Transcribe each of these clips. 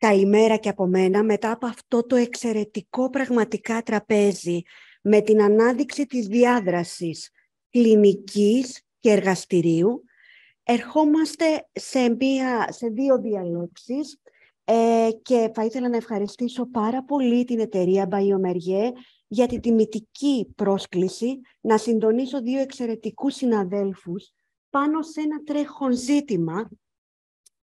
Καλημέρα και από μένα μετά από αυτό το εξαιρετικό πραγματικά τραπέζι με την ανάδειξη της διάδρασης κλινικής και εργαστηρίου. Ερχόμαστε σε δύο διαλέξεις και θα ήθελα να ευχαριστήσω πάρα πολύ την εταιρεία Biomerie για την τιμητική πρόσκληση να συντονίσω δύο εξαιρετικούς συναδέλφους πάνω σε ένα τρέχον ζήτημα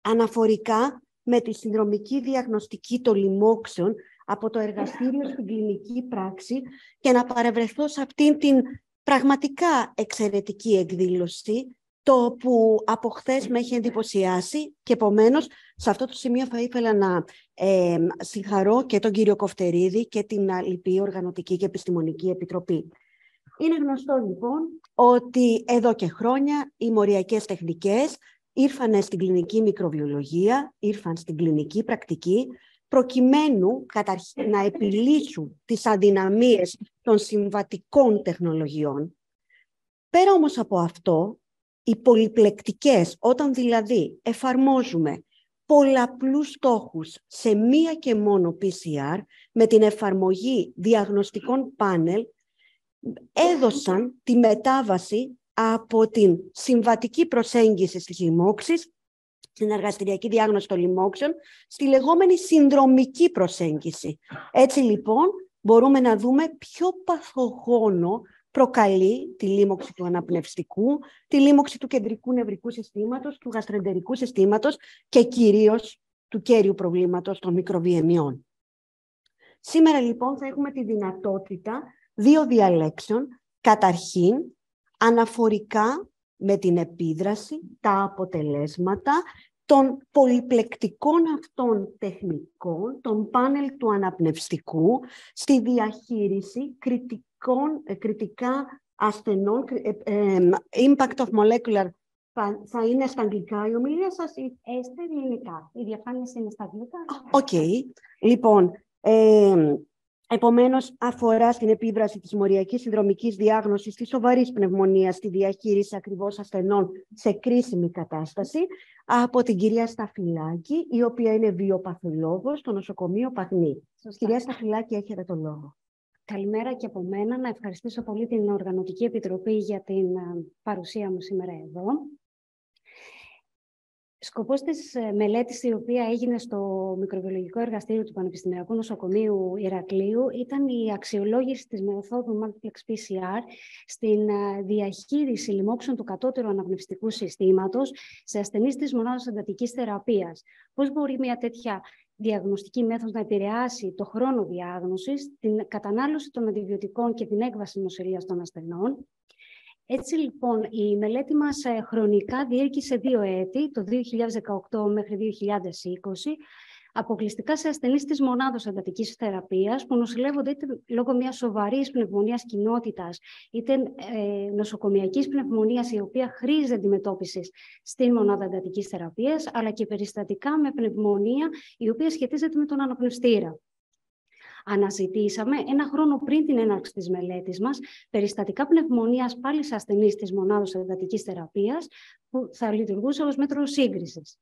αναφορικά με τη συνδρομική διαγνωστική των λοιμόξεων από το εργαστήριο στην κλινική πράξη και να παρευρεθώ σε αυτήν την πραγματικά εξαιρετική εκδήλωση, το που από χθες με έχει εντυπωσιάσει και επομένως σε αυτό το σημείο θα ήθελα να συγχαρώ και τον κύριο Κοφτερίδη και την λοιπή Οργανωτική και Επιστημονική Επιτροπή. Είναι γνωστό λοιπόν ότι εδώ και χρόνια οι μοριακές τεχνικές ήρθαν στην κλινική μικροβιολογία, ήρθαν στην κλινική πρακτική, προκειμένου καταρχήν να επιλύσουν τις αδυναμίες των συμβατικών τεχνολογιών. Πέρα όμως από αυτό, οι πολυπλεκτικές, όταν δηλαδή εφαρμόζουμε πολλαπλούς στόχους σε μία και μόνο PCR, με την εφαρμογή διαγνωστικών πάνελ, έδωσαν τη μετάβαση από την συμβατική προσέγγιση στις λοιμώξεις, στην εργαστηριακή διάγνωση των λοιμόξεων, στη λεγόμενη συνδρομική προσέγγιση. Έτσι λοιπόν μπορούμε να δούμε ποιο παθογόνο προκαλεί τη λίμωξη του αναπνευστικού, τη λίμωξη του κεντρικού νευρικού συστήματος, του γαστροεντερικού συστήματος και κυρίως του κέριου προβλήματος των μικροβιαιμιών. Σήμερα λοιπόν θα έχουμε τη δυνατότητα δύο διαλέξεων, καταρχήν αναφορικά με την επίδραση, τα αποτελέσματα των πολυπλεκτικών αυτών τεχνικών, των πάνελ του αναπνευστικού, στη διαχείριση κριτικά ασθενών, impact of molecular, θα είναι στα αγγλικά η ομιλία σας? Στα ελληνικά. Η διαφάνεια είναι στα αγγλικά. Οκ. Λοιπόν, επομένως, αφορά στην επίδραση της μοριακής συνδρομικής διάγνωσης της σοβαρής πνευμονίας στη διαχείριση ακριβώς ασθενών σε κρίσιμη κατάσταση από την κυρία Σταφυλάκη, η οποία είναι βιοπαθολόγος στο νοσοκομείο Παγνή. Κυρία Σταφυλάκη, έχετε το λόγο. Καλημέρα και από μένα. Να ευχαριστήσω πολύ την Οργανωτική Επιτροπή για την παρουσία μου σήμερα εδώ. Σκοπός της μελέτης, η οποία έγινε στο μικροβιολογικό εργαστήριο του Πανεπιστημιακού Νοσοκομείου Ηρακλείου, ήταν η αξιολόγηση της μεθόδου Multiplex PCR στην διαχείριση λοιμόξεων του κατώτερου αναπνευστικού συστήματος σε ασθενείς της μονάδας εντατικής θεραπείας. Πώς μπορεί μια τέτοια διαγνωστική μέθοδος να επηρεάσει το χρόνο διάγνωσης, την κατανάλωση των αντιβιωτικών και την έκβαση νοσηλείας των ασθενών. Έτσι λοιπόν η μελέτη μας χρονικά διήρκησε 2 έτη, το 2018 μέχρι 2020, αποκλειστικά σε ασθενείς της μονάδος εντατικής θεραπείας που νοσηλεύονται είτε λόγω μιας σοβαρής πνευμονίας κοινότητας, είτε νοσοκομιακής πνευμονίας η οποία χρήζει αντιμετώπισης στην μονάδα εντατικής θεραπείας, αλλά και περιστατικά με πνευμονία η οποία σχετίζεται με τον αναπνευστήρα. Αναζητήσαμε ένα χρόνο πριν την έναρξη της μελέτης μας περιστατικά πνευμονίας πάλι σε ασθενείς της μονάδος εντατικής θεραπείας που θα λειτουργούσε ως μέτρο σύγκρισης.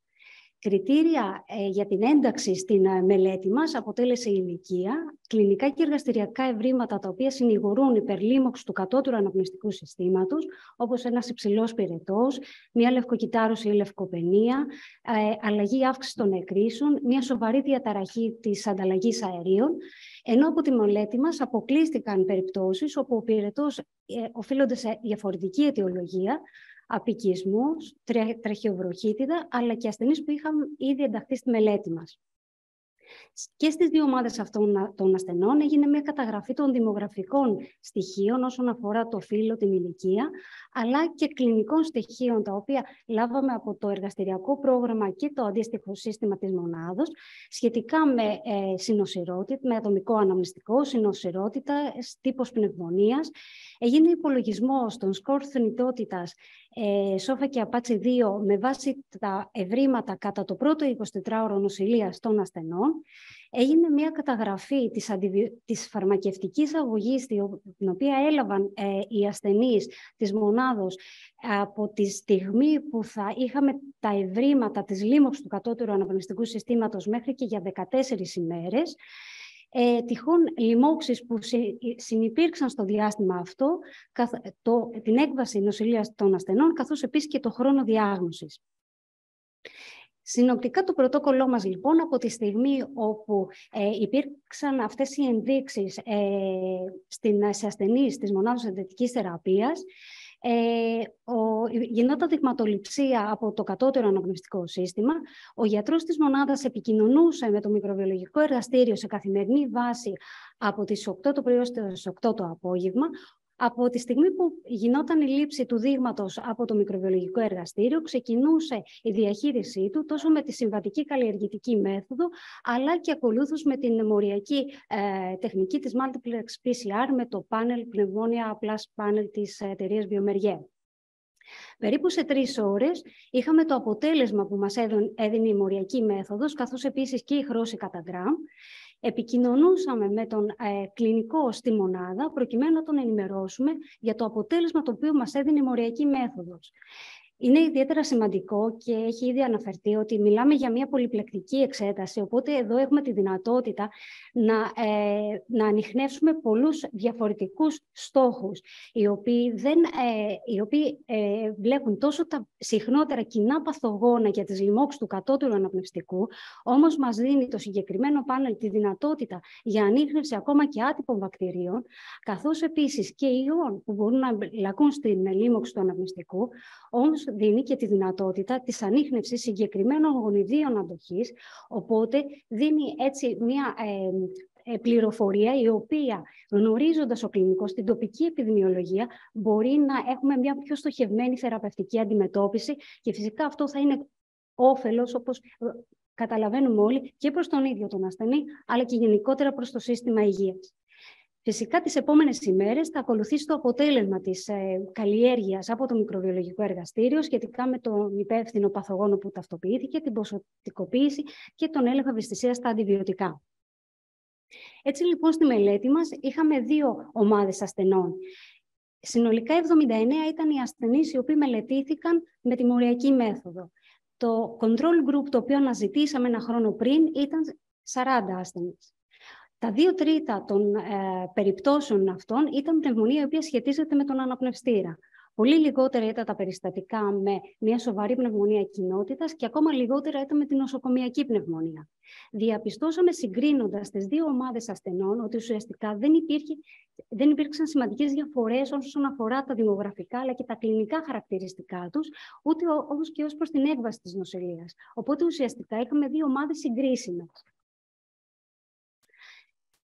Κριτήρια για την ένταξη στην μελέτη μας αποτέλεσε η ηλικία, κλινικά και εργαστηριακά ευρήματα τα οποία συνηγορούν υπερλίμωξη του κατώτερου αναπνευστικού συστήματος, όπως ένας υψηλός πυρετός, μια λευκοκυτάρωση ή λευκοπενία, αλλαγή αύξηση των εκρήσεων, μια σοβαρή διαταραχή της ανταλλαγής αερίων, ενώ από τη μελέτη μας αποκλείστηκαν περιπτώσεις όπου ο πυρετός οφείλονται σε διαφορετική αιτιολογία, απικισμούς, τραχιοβροχίτιδα, αλλά και ασθενείς που είχαν ήδη ενταχθεί στη μελέτη μας. Και στις δύο ομάδες αυτών των ασθενών έγινε μια καταγραφή των δημογραφικών στοιχείων όσον αφορά το φύλο, την ηλικία, αλλά και κλινικών στοιχείων τα οποία λάβαμε από το εργαστηριακό πρόγραμμα και το αντίστοιχο σύστημα της μονάδος σχετικά με συνοσηρότητα, με ατομικό αναμνηστικό, συνοσηρότητα, τύπος πνευμονίας. Έγινε υπολογισμός των σκορ θνητότητας Σόφα και Απάτσι 2 με βάση τα ευρήματα κατά το πρώτο 24ωρο νοσηλείας των ασθενών. Έγινε μια καταγραφή της φαρμακευτικής αγωγής την οποία έλαβαν οι ασθενείς της μονάδος από τη στιγμή που θα είχαμε τα ευρήματα της λίμωξης του κατώτερου αναπνευστικού συστήματος μέχρι και για 14 ημέρες. Τυχόν λοιμώξεις που συνυπήρξαν στο διάστημα αυτό, την έκβαση νοσηλείας των ασθενών, καθώς επίσης και το χρόνο διάγνωσης. Συνοπτικά το πρωτόκολλό μας, λοιπόν, από τη στιγμή όπου υπήρξαν αυτές οι ενδείξεις σε ασθενείς της μονάδας εντατικής θεραπείας, γινόταν δειγματοληψία από το κατώτερο αναπνευστικό σύστημα. Ο γιατρός της μονάδας επικοινωνούσε με το μικροβιολογικό εργαστήριο σε καθημερινή βάση από τις 8 το πρωί ως τις 8 το απόγευμα. Από τη στιγμή που γινόταν η λήψη του δείγματος από το μικροβιολογικό εργαστήριο, ξεκινούσε η διαχείρισή του τόσο με τη συμβατική καλλιεργητική μέθοδο, αλλά και ακολούθως με την μοριακή τεχνική της Multiplex PCR με το πάνελ Πνευμόνια Plus Panel της εταιρείας Biomerieux. Περίπου σε 3 ώρες είχαμε το αποτέλεσμα που μας έδινε η μοριακή μέθοδος, καθώς επίσης και η χρώση κατά γκραμ. Επικοινωνούσαμε με τον κλινικό στη μονάδα, προκειμένου να τον ενημερώσουμε για το αποτέλεσμα το οποίο μας έδινε η μοριακή μέθοδος. Είναι ιδιαίτερα σημαντικό και έχει ήδη αναφερθεί ότι μιλάμε για μια πολυπλεκτική εξέταση, οπότε εδώ έχουμε τη δυνατότητα να ανιχνεύσουμε πολλούς διαφορετικούς στόχους, οι οποίοι βλέπουν τόσο τα συχνότερα κοινά παθογόνα για τις λοιμώξεις του κατώτερου αναπνευστικού, όμως μας δίνει το συγκεκριμένο πάνελ τη δυνατότητα για ανίχνευση ακόμα και άτυπων βακτηρίων, καθώς επίσης και ιών που μπορούν να εμπλακούν στην λοιμώξη του αναπνευστικού, όμως δίνει και τη δυνατότητα της ανίχνευσης συγκεκριμένων γονιδίων αντοχής, οπότε δίνει έτσι μια πληροφορία η οποία, γνωρίζοντας ο κλινικός την τοπική επιδημιολογία, μπορεί να έχουμε μια πιο στοχευμένη θεραπευτική αντιμετώπιση και φυσικά αυτό θα είναι όφελος, όπως καταλαβαίνουμε όλοι, και προς τον ίδιο τον ασθενή, αλλά και γενικότερα προς το σύστημα υγείας. Φυσικά, τις επόμενες ημέρες θα ακολουθήσει το αποτέλεσμα της καλλιέργειας από το μικροβιολογικό εργαστήριο σχετικά με τον υπεύθυνο παθογόνο που ταυτοποιήθηκε, την ποσοτικοποίηση και τον έλεγχο ευαισθησίας στα αντιβιωτικά. Έτσι, λοιπόν, στη μελέτη μας είχαμε 2 ομάδες ασθενών. Συνολικά 79 ήταν οι ασθενείς οι οποίοι μελετήθηκαν με τη μοριακή μέθοδο. Το control group, το οποίο αναζητήσαμε ένα χρόνο πριν, ήταν 40 ασθενείς. Τα 2 τρίτα των περιπτώσεων αυτών ήταν πνευμονία η οποία σχετίζεται με τον αναπνευστήρα. Πολύ λιγότερα ήταν τα περιστατικά με μια σοβαρή πνευμονία κοινότητας και ακόμα λιγότερα ήταν με την νοσοκομιακή πνευμονία. Διαπιστώσαμε, συγκρίνοντας τις 2 ομάδες ασθενών, ότι ουσιαστικά δεν υπήρξαν σημαντικές διαφορές όσον αφορά τα δημογραφικά αλλά και τα κλινικά χαρακτηριστικά τους, ούτε όπως και ως προς την έκβαση της νοσηλείας. Οπότε ουσιαστικά είχαμε 2 ομάδες συγκρίσιμες.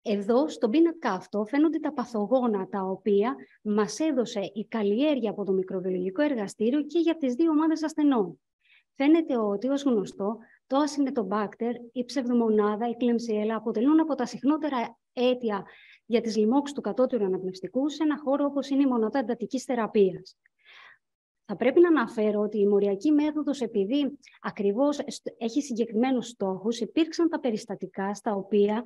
Εδώ, στον πίνακα αυτό, φαίνονται τα παθογόνα τα οποία μας έδωσε η καλλιέργεια από το μικροβιολογικό εργαστήριο και για τις 2 ομάδες ασθενών. Φαίνεται ότι, ως γνωστό, το Acinetobacter, η ψευδομονάδα, η Klebsiella αποτελούν από τα συχνότερα αίτια για τις λοιμώξεις του κατώτερου αναπνευστικού σε ένα χώρο όπως είναι η μονάδα εντατικής θεραπείας. Θα πρέπει να αναφέρω ότι η μοριακή μέθοδος, επειδή ακριβώς έχει συγκεκριμένους στόχους, υπήρξαν τα περιστατικά στα οποία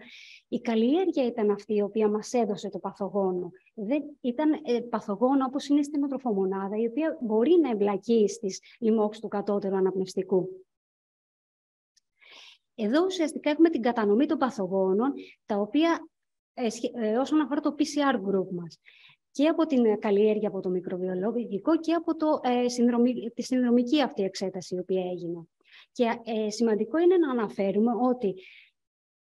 η καλλιέργεια ήταν αυτή η οποία μας έδωσε το παθογόνο. Δεν ήταν παθογόνο όπως είναι στην οτροφομονάδα, η οποία μπορεί να εμπλακεί στις λοιμώξεις του κατώτερου αναπνευστικού. Εδώ ουσιαστικά έχουμε την κατανομή των παθογόνων, τα οποία όσον αφορά το PCR group μας, και από την καλλιέργεια από το μικροβιολογικό και από τη συνδρομική αυτή εξέταση η οποία έγινε. Και σημαντικό είναι να αναφέρουμε ότι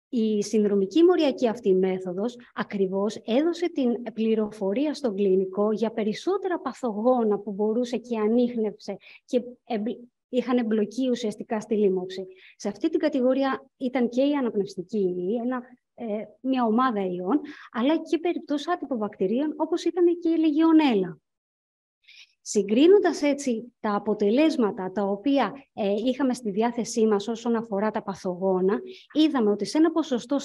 η συνδρομική μοριακή αυτή μέθοδος ακριβώς έδωσε την πληροφορία στον κλινικό για περισσότερα παθογόνα που μπορούσε και ανίχνευσε και είχαν εμπλοκή ουσιαστικά στη λίμωξη. Σε αυτή την κατηγορία ήταν και η αναπνευστική ιή, μια ομάδα ιών, αλλά και περιπτώσεις άτυπων βακτηρίων, όπως ήταν και η Legionella. Συγκρίνοντας έτσι τα αποτελέσματα τα οποία είχαμε στη διάθεσή μας όσον αφορά τα παθογόνα, είδαμε ότι σε ένα ποσοστό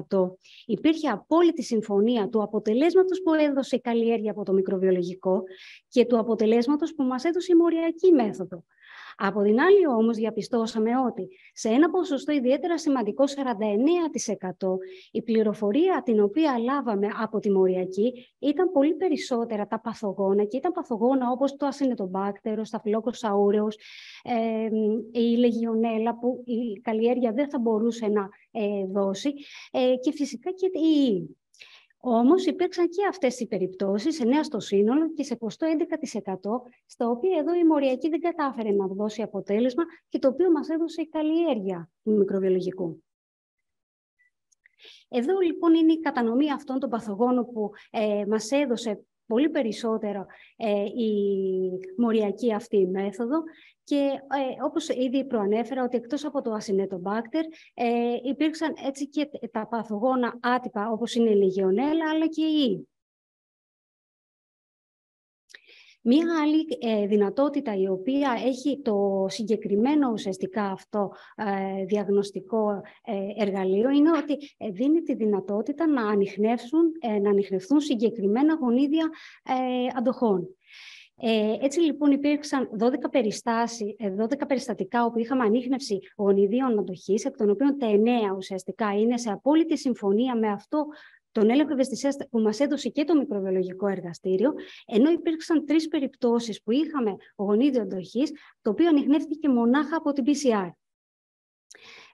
40% υπήρχε απόλυτη συμφωνία του αποτελέσματος που έδωσε η καλλιέργεια από το μικροβιολογικό και του αποτελέσματος που μας έδωσε η μοριακή μέθοδο. Από την άλλη όμως διαπιστώσαμε ότι σε ένα ποσοστό ιδιαίτερα σημαντικό 49% η πληροφορία την οποία λάβαμε από τη μοριακή ήταν πολύ περισσότερα τα παθογόνα και ήταν παθογόνα όπως το ασυνετομπάκτερο, σταφυλόκοκος αουραίος, η λεγιονέλα που η καλλιέργεια δεν θα μπορούσε να δώσει και φυσικά και η ιή. Όμως υπήρξαν και αυτές οι περιπτώσεις, 9 στο σύνολο και σε ποστό 11%, στα οποία εδώ η μοριακή δεν κατάφερε να δώσει αποτέλεσμα και το οποίο μας έδωσε η καλλιέργεια του μικροβιολογικού. Εδώ λοιπόν είναι η κατανομή αυτών των παθογόνων που μας έδωσε πολύ περισσότερο η μοριακή αυτή μέθοδο και όπως ήδη προανέφερα ότι εκτός από το ασυνετομπάκτερ υπήρξαν έτσι και τα παθογόνα άτυπα όπως είναι η λεγιονέλα αλλά και η ιή. Μία άλλη δυνατότητα η οποία έχει το συγκεκριμένο ουσιαστικά αυτό διαγνωστικό εργαλείο είναι ότι δίνει τη δυνατότητα να ανιχνευθούν συγκεκριμένα γονίδια αντοχών. Έτσι λοιπόν υπήρξαν 12 περιστατικά όπου είχαμε ανίχνευση γονιδίων αντοχής, εκ των οποίων τα 9 ουσιαστικά είναι σε απόλυτη συμφωνία με αυτό τον έλεγχο ευαισθησίας που μας έδωσε και το μικροβιολογικό εργαστήριο, ενώ υπήρξαν 3 περιπτώσεις που είχαμε γονίδιο αντοχής, το οποίο ανιχνεύτηκε μονάχα από την PCR.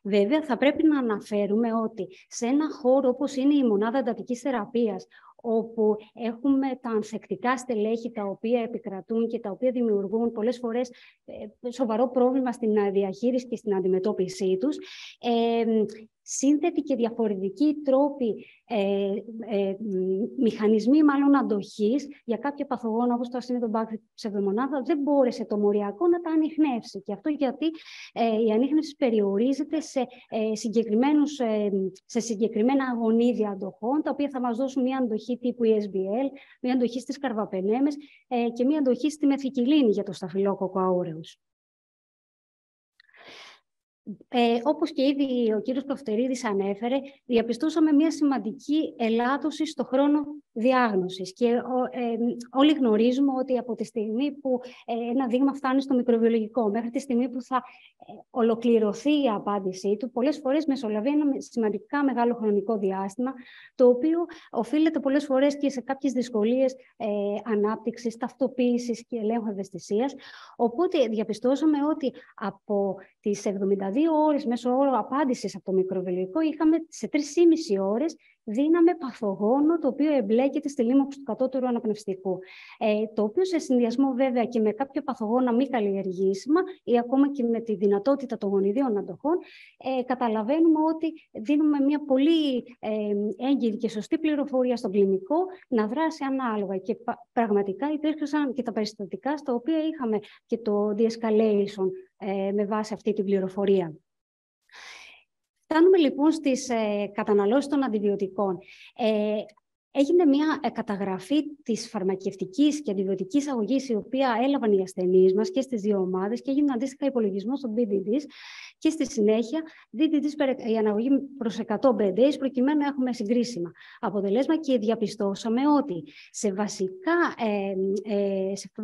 Βέβαια, θα πρέπει να αναφέρουμε ότι σε ένα χώρο όπως είναι η μονάδα εντατικής θεραπείας, όπου έχουμε τα ανθεκτικά στελέχη τα οποία επικρατούν και τα οποία δημιουργούν πολλές φορές σοβαρό πρόβλημα στην διαχείριση και στην αντιμετώπιση τους, σύνθετοι και διαφορετικοί τρόποι, μηχανισμοί μάλλον αντοχής για κάποια παθογόνα όπως το ασυνετομπάκτερ ψευδομονάδα δεν μπόρεσε το μοριακό να τα ανιχνεύσει. Και αυτό γιατί η ανίχνευση περιορίζεται σε συγκεκριμένα γονίδια αντοχών, τα οποία θα μας δώσουν μια αντοχή τύπου ESBL, μια αντοχή στις καρβαπενέμες και μια αντοχή στη μεθικυλίνη για το σταφυλόκοκο αουραίος. Όπως και ήδη ο κύριος Προφτερίδης ανέφερε, διαπιστώσαμε μια σημαντική ελάττωση στο χρόνο διάγνωσης. Και όλοι γνωρίζουμε ότι από τη στιγμή που ένα δείγμα φτάνει στο μικροβιολογικό μέχρι τη στιγμή που θα ολοκληρωθεί η απάντησή του, πολλές φορές μεσολαβεί ένα σημαντικά μεγάλο χρονικό διάστημα, το οποίο οφείλεται πολλές φορές και σε κάποιες δυσκολίες ανάπτυξης, ταυτοποίησης και ελέγχου ευαισθησίας. Οπότε διαπιστώσαμε ότι από τις 72 ώρες μέσω όρο απάντησης από το μικροβιολογικό, είχαμε σε 3,5 ώρες δίναμε παθογόνο το οποίο εμπλέκεται στη λίμωξη του κατώτερου αναπνευστικού. Το οποίο σε συνδυασμό βέβαια και με κάποια παθογόνα μη καλλιεργήσιμα ή ακόμα και με τη δυνατότητα των γονιδίων αντοχών, καταλαβαίνουμε ότι δίνουμε μια πολύ έγκυρη και σωστή πληροφορία στον κλινικό να δράσει ανάλογα. Και πραγματικά υπήρξαν και τα περιστατικά στα οποία είχαμε και το de-escalation με βάση αυτή την πληροφορία. Φτάνουμε λοιπόν στις καταναλώσεις των αντιβιωτικών. Έγινε μια καταγραφή της φαρμακευτικής και αντιβιωτικής αγωγής, η οποία έλαβαν οι ασθενείς μας και στις 2 ομάδες και έγινε αντίστοιχα υπολογισμός των BDDs και στη συνέχεια DDDs η αναγωγή προς 100 BDs προκειμένου να έχουμε συγκρίσιμα αποτελέσματα και διαπιστώσαμε ότι σε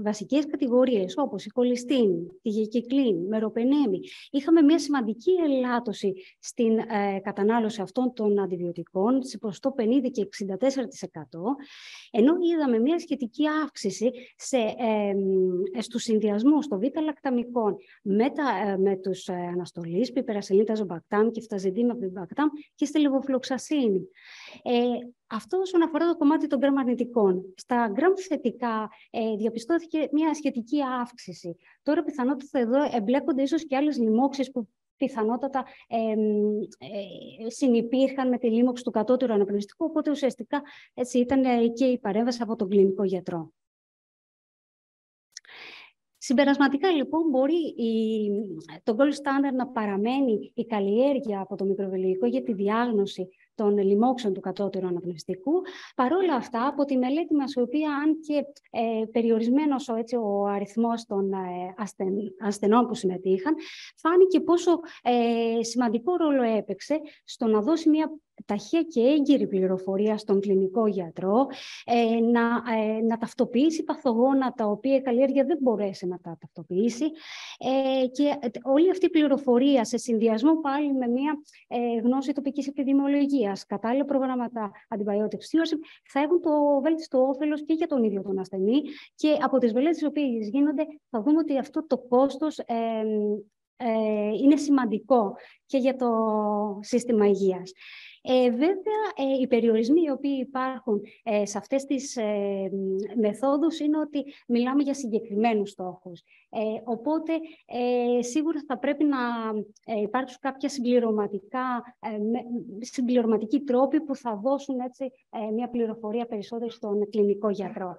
βασικές κατηγορίες όπως η κολυστίνη, τη γεκυκλίνη, μεροπενέμη, είχαμε μια σημαντική ελάττωση στην κατανάλωση αυτών των αντιβιωτικών σε ποσοστό 50 και 64%, ενώ είδαμε μια σχετική αύξηση στους συνδυασμούς των β-λακταμικών με τους αναστολείς, πιπερασελίτα ζομπακτάμ και φταζεντίμα πιπακτάμ και στη λεβοφλοξασίνη. Αυτό όσον αφορά το κομμάτι των γκραμ αρνητικών. Στα γκραμ θετικά διαπιστώθηκε μια σχετική αύξηση. Τώρα πιθανότατα εδώ εμπλέκονται ίσως και άλλες λοιμώξεις που πιθανότατα συνυπήρχαν με τη λίμωξη του κατώτερου αναπνευστικού, οπότε ουσιαστικά έτσι ήταν και η παρέμβαση από τον κλινικό γιατρό. Συμπερασματικά, λοιπόν, μπορεί το gold standard να παραμένει η καλλιέργεια από το μικροβιολογικό για τη διάγνωση των λοιμόξεων του κατώτερου αναπνευστικού. Παρ' όλα αυτά, από τη μελέτη μας, η οποία, αν και περιορισμένος ο αριθμός των ασθενών που συμμετείχαν, φάνηκε πόσο σημαντικό ρόλο έπαιξε στο να δώσει μια ταχεία και έγκυρη πληροφορία στον κλινικό γιατρό, να ταυτοποιήσει παθογόνα τα οποία η καλλιέργεια δεν μπορέσει να τα ταυτοποιήσει, και όλη αυτή η πληροφορία σε συνδυασμό πάλι με μια γνώση τοπικής επιδημιολογίας, κατάλληλα προγράμματα antibiotic stewardship, θα έχουν το βέλτιστο όφελος και για τον ίδιο τον ασθενή, και από τις μελέτες οι οποίες γίνονται θα δούμε ότι αυτό το κόστος είναι σημαντικό και για το σύστημα υγείας. Βέβαια, οι περιορισμοί οι οποίοι υπάρχουν σε αυτές τις μεθόδους είναι ότι μιλάμε για συγκεκριμένους στόχους. Οπότε, σίγουρα θα πρέπει να υπάρξουν κάποια συμπληρωματικοί τρόποι που θα δώσουν έτσι, μια πληροφορία περισσότερη στον κλινικό γιατρό.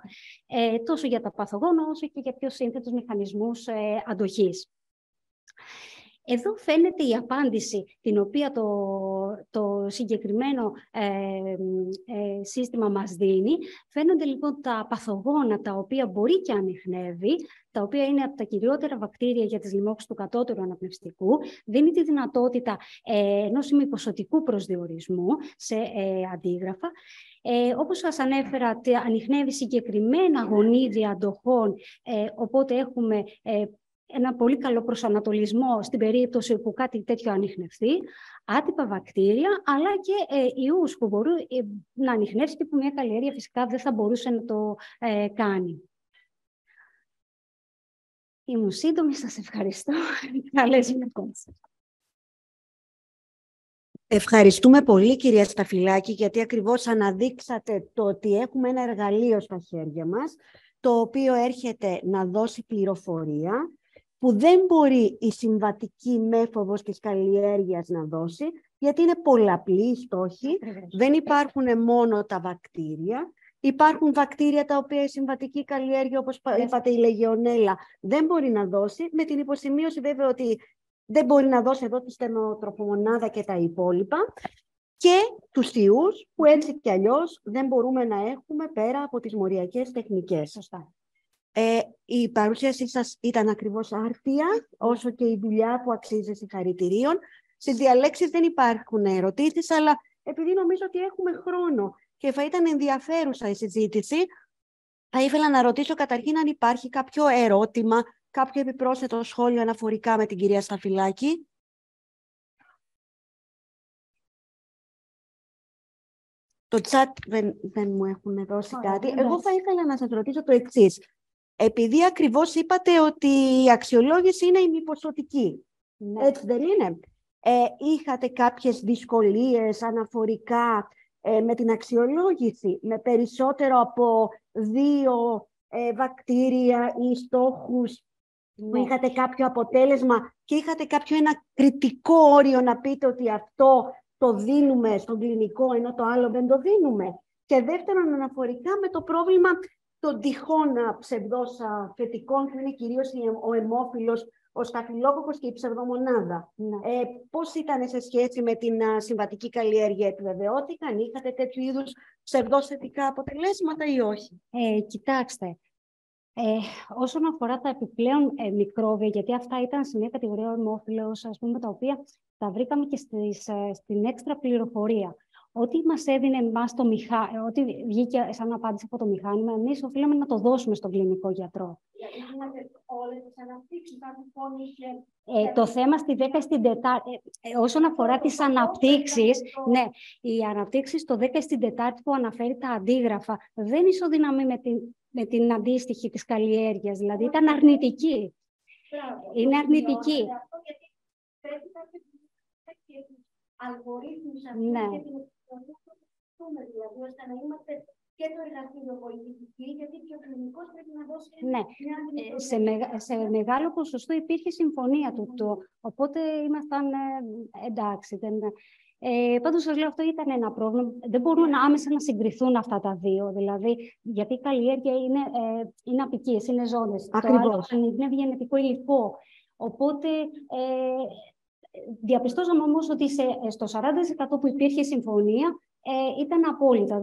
Τόσο για τα παθογόνα, όσο και για πιο σύνθετους μηχανισμούς αντοχής. Εδώ φαίνεται η απάντηση την οποία το συγκεκριμένο σύστημα μας δίνει. Φαίνονται λοιπόν τα παθογόνα τα οποία μπορεί και ανιχνεύει, τα οποία είναι από τα κυριότερα βακτήρια για τις λοιμώξεις του κατώτερου αναπνευστικού. Δίνει τη δυνατότητα ενός ημιποσωτικού προσδιορισμού σε αντίγραφα. Όπως σας ανέφερα, ανιχνεύει συγκεκριμένα γονίδια αντοχών, οπότε έχουμε ένα πολύ καλό προσανατολισμό στην περίπτωση που κάτι τέτοιο ανιχνευτεί, άτυπα βακτήρια, αλλά και ιούς που μπορούν να ανιχνεύσει και που μια καλλιέργεια φυσικά δεν θα μπορούσε να το κάνει. Ήμουν σύντομη, σας ευχαριστώ. Καλές συνεχώς. Ευχαριστούμε πολύ, κυρία Σταφυλάκη, γιατί ακριβώς αναδείξατε το ότι έχουμε ένα εργαλείο στα χέρια μας, το οποίο έρχεται να δώσει πληροφορία, που δεν μπορεί η συμβατική μέθοδος της καλλιέργειας να δώσει, γιατί είναι πολλαπλή οι στόχοι, δεν υπάρχουν μόνο τα βακτήρια, υπάρχουν βακτήρια τα οποία η συμβατική καλλιέργεια, όπως είπατε, η Λεγεωνέλα, δεν μπορεί να δώσει, με την υποσημείωση βέβαια ότι δεν μπορεί να δώσει εδώ τη στενοτροφομονάδα και τα υπόλοιπα, και τους ιούς, που έτσι κι αλλιώς δεν μπορούμε να έχουμε πέρα από τις μοριακές τεχνικές. Σωστά. Η παρουσίασή σας ήταν ακριβώς άρτια, όσο και η δουλειά που αξίζει συγχαρητηρίων. Στις διαλέξεις δεν υπάρχουν ερωτήσεις, αλλά επειδή νομίζω ότι έχουμε χρόνο και θα ήταν ενδιαφέρουσα η συζήτηση, θα ήθελα να ρωτήσω καταρχήν αν υπάρχει κάποιο ερώτημα, κάποιο επιπρόσθετο σχόλιο αναφορικά με την κυρία Σταφυλάκη. Το chat δεν μου έχουν δώσει κάτι. Εγώ θα ήθελα να σας ρωτήσω το εξής. Επειδή ακριβώς είπατε ότι η αξιολόγηση είναι ημιποσωτική, έτσι δεν είναι? Είχατε κάποιες δυσκολίες αναφορικά με την αξιολόγηση, με περισσότερο από 2 βακτήρια ή στόχους, που είχατε κάποιο αποτέλεσμα και είχατε κάποιο ένα κριτικό όριο να πείτε ότι αυτό το δίνουμε στον κλινικό, ενώ το άλλο δεν το δίνουμε? Και δεύτερον, αναφορικά με το πρόβλημα των τυχών ψευδός φετικών, που είναι κυρίως ο αιμόφυλος, ο σταφυλόκοκκος και η ψευδομονάδα. Πώς ήταν σε σχέση με την συμβατική καλλιέργεια? Επιβεβαιώθηκαν, είχατε τέτοιου είδους ψευδός θετικά αποτελέσματα ή όχι? Κοιτάξτε, όσον αφορά τα επιπλέον μικρόβια, γιατί αυτά ήταν σε μια κατηγορία αιμόφυλος, ας πούμε, τα οποία τα βρήκαμε και στην έξτρα πληροφορία. Ό,τι μας έδινε εμάς το μηχάνημα, ό,τι βγήκε σαν απάντηση από το μηχάνημα, εμείς οφείλαμε να το δώσουμε στον κλινικό γιατρό. Το θέμα στη 14η, όσον αφορά τις αναπτύξεις, ναι, οι αναπτύξεις στο 14η που αναφέρει τα αντίγραφα δεν ισοδυναμεί με την αντίστοιχη της καλλιέργειας, δηλαδή ήταν αρνητική. Είναι αρνητική. Ναι. Δηλαδή, ώστε να είμαστε και το εργαστήριο πολιτική, γιατί και ο κλινικός πρέπει να δώσει. Ναι, σε μεγάλο ποσοστό υπήρχε συμφωνία του, οπότε ήμασταν εντάξει. Πάντως σας λέω, αυτό ήταν ένα πρόβλημα. Δεν μπορούν άμεσα να συγκριθούν αυτά τα δύο. Δηλαδή, γιατί η καλλιέργεια είναι απικίες, είναι ζώνες. Ακριβώς. Το άλλο είναι γενετικό υλικό. Οπότε, διαπιστώσαμε όμως ότι στο 40% που υπήρχε συμφωνία, ήταν απόλυτα.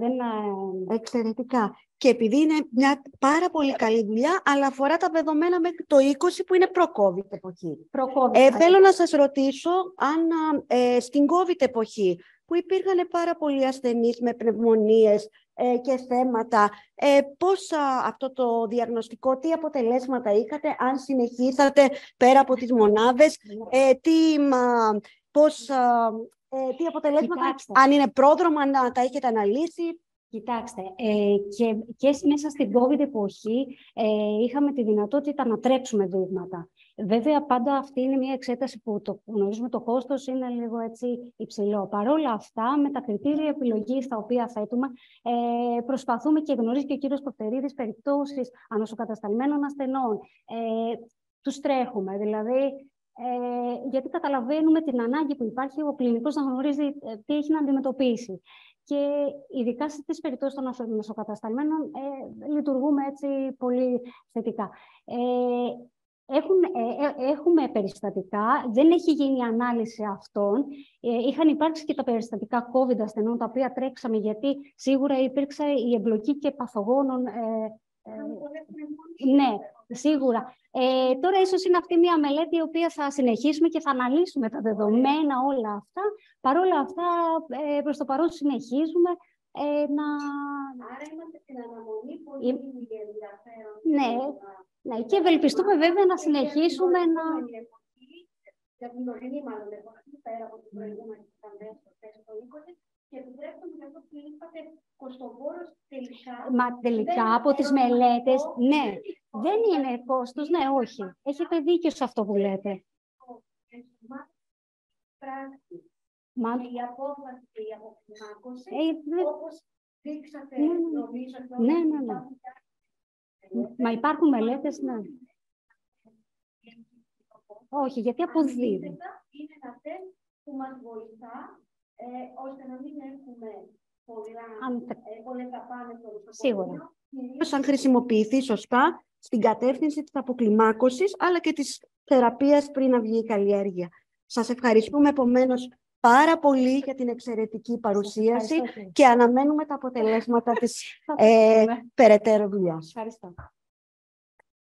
Εξαιρετικά. Και επειδή είναι μια πάρα πολύ καλή δουλειά, αλλά αφορά τα δεδομένα μέχρι το 20 που είναι προ-COVID εποχή. Θέλω να σας ρωτήσω αν στην COVID εποχή, που υπήρχαν πάρα πολλοί ασθενείς με πνευμονίες και θέματα, πώς αυτό το διαγνωστικό, τι αποτελέσματα είχατε, αν συνεχίσατε πέρα από τις μονάδες, τι αποτελέσματα, Κοιτάξτε, αν είναι πρόδρομα, να τα έχετε αναλύσει. Κοιτάξτε, και μέσα στην COVID εποχή είχαμε τη δυνατότητα να τρέξουμε δείγματα. Βέβαια, πάντα αυτή είναι μια εξέταση που το γνωρίζουμε, το κόστος είναι λίγο έτσι υψηλό. Παρ' όλα αυτά, με τα κριτήρια επιλογής τα οποία θέτουμε, προσπαθούμε, και γνωρίζει και ο κύριος Κοφτερίδης, περιπτώσεις ανοσοκατασταλμένων ασθενών. Τους τρέχουμε, δηλαδή, γιατί καταλαβαίνουμε την ανάγκη που υπάρχει ο κλινικός να γνωρίζει τι έχει να αντιμετωπίσει. Και ειδικά στις περιπτώσεις των νοσοκατασταλμένων λειτουργούμε έτσι πολύ θετικά. Έχουμε περιστατικά, δεν έχει γίνει ανάλυση αυτών. Είχαν υπάρξει και τα περιστατικά COVID ασθενών, τα οποία τρέξαμε, γιατί σίγουρα υπήρξε η εμπλοκή και παθογόνων. Ναι, σίγουρα. Τώρα ίσως είναι αυτή μια μελέτη η οποία θα συνεχίσουμε και θα αναλύσουμε τα δεδομένα όλα αυτά. Παρ' όλα αυτά, προς το παρόν συνεχίζουμε να... Άρα είμαστε στην αναμονή πολύ ενδιαφέρον. Ναι, και ευελπιστούμε βέβαια να συνεχίσουμε να... Για την τωρινή μάλλον εποχή, πέρα από την προηγούμενη που ήταν στο 20, και επιτρέψτε μου για αυτό που είπατε, κοστοβόρος τελικά. Μα τελικά από τις μελέτες, ναι, δεν είναι κόστος, ναι, όχι. Έχετε δίκιο σε αυτό που λέτε. Πράξη. Η απόφαση και η αποκλιμάκωση, όπως δείξατε, νομίζω, ναι. Μα υπάρχουν μελέτες, ναι. Όχι, γιατί αποδίδει. Είναι ένα τεστ που μας βοηθά, ώστε να μην έχουμε πολλές δαπάνες στο νοσοκομείο. Σίγουρα. Αν χρησιμοποιηθεί σωστά στην κατεύθυνση της αποκλιμάκωσης, αλλά και της θεραπείας πριν να βγει η καλλιέργεια. Σας ευχαριστούμε επομένως πάρα πολύ για την εξαιρετική παρουσίαση και αναμένουμε τα αποτελέσματα της περαιτέρω δουλειάς. Ευχαριστώ.